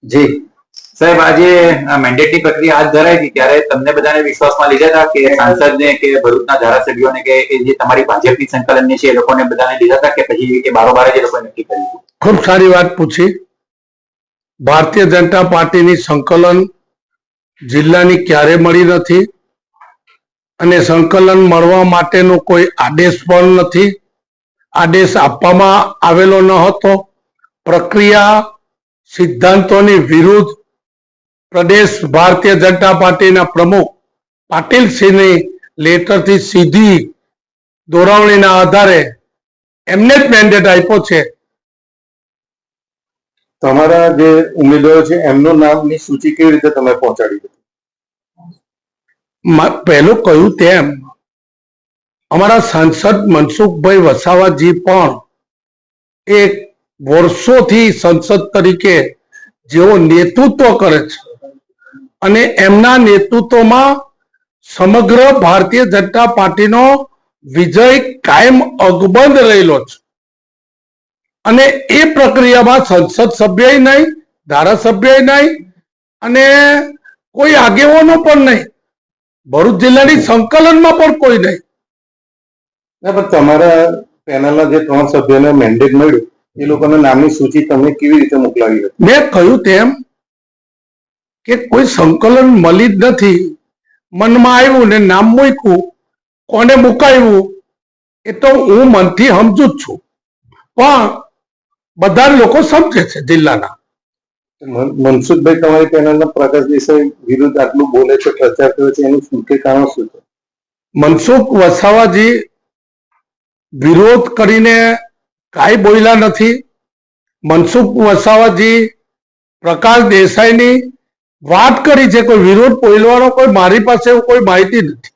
જી સાહેબ, આજે મેન્ડેટની પ્રક્રિયા હાથ ધરાઈ હતી ત્યારે તમને બધાને વિશ્વાસમાં લીધા હતા કે સાંસદને કે ભરૂચના ધારાસભ્યોને કે જે તમારી ભાજપની સંકલનની છે એ લોકોને બધાને લીધા હતા કે પછી એ બારોબાર જ એ લોકોએ નક્કી કર્યું? ખૂબ સારી વાત પૂછી. ભારતીય જનતા પાર્ટીની સંકલન જિલ્લાની ક્યારે મળી નથી અને સંકલન મળવા માટેનો કોઈ આદેશ પણ નથી. આદેશ આપવામાં આવેલો ન હતો. પ્રક્રિયા સિદ્ધાંતોની વિરુદ્ધ પ્રદેશ ભારતીય જનતા પાર્ટીના પ્રમુખ પાટીલસિંહની લેટરથી સીધી દોરવણીના આધારે એમને જ મેન્ડેટ આપ્યો છે. તમારા જે ઉમેદવારો છે એમનું નામની સૂચિ કેવી રીતે તમે પહોંચાડી? પહેલું કહ્યું તેમ અમારા સાંસદ મનસુખભાઈ વસાવાજી પણ એક વર્ષોથી સંસદ તરીકે જેઓ નેતૃત્વ કરે છે અને એમના નેતૃત્વમાં સમગ્ર ભારતીય જનતા પાર્ટીનો વિજય કાયમ અકબંધ રહેલો છે અને એ પ્રક્રિયામાં સંસદ સભ્ય નહીં, ધારાસભ્ય નહીં અને કોઈ આગેવાનો પણ નહીં, ભરૂચ જિલ્લાની સંકલનમાં પણ કોઈ નહીં. પણ તમારા પેનલના જે 3 સભ્યોને મેન્ડેટ મળ્યું એ લોકોના નામની સૂચિ તમે કેવી રીતે મોકલાવી હતી? મેં કહ્યું તેમ કે કોઈ સંકલન મળી જ નથી. મનમાં આવ્યું ને નામ મૂક્યું. કોને મુકાયું એ તો હું મનથી સમજુ જ છું, પણ બધા લોકો સમજે છે જિલ્લાના. મનસુખભાઈ તમારી પેનલના પ્રકાશ દેસાઈ વિરુદ્ધ આટલું બોલે છે, પ્રચાર કરે છે, એનું મુખ્ય કારણ શું છે? મનસુખ વસાવાજી વિરોધ કરીને કાંઈ બોલ્યા નથી. મનસુખ વસાવાજી પ્રકાશ દેસાઈની વાત કરી છે. કોઈ વિરોધ બોલવાનો કોઈ મારી પાસે કોઈ માહિતી નથી.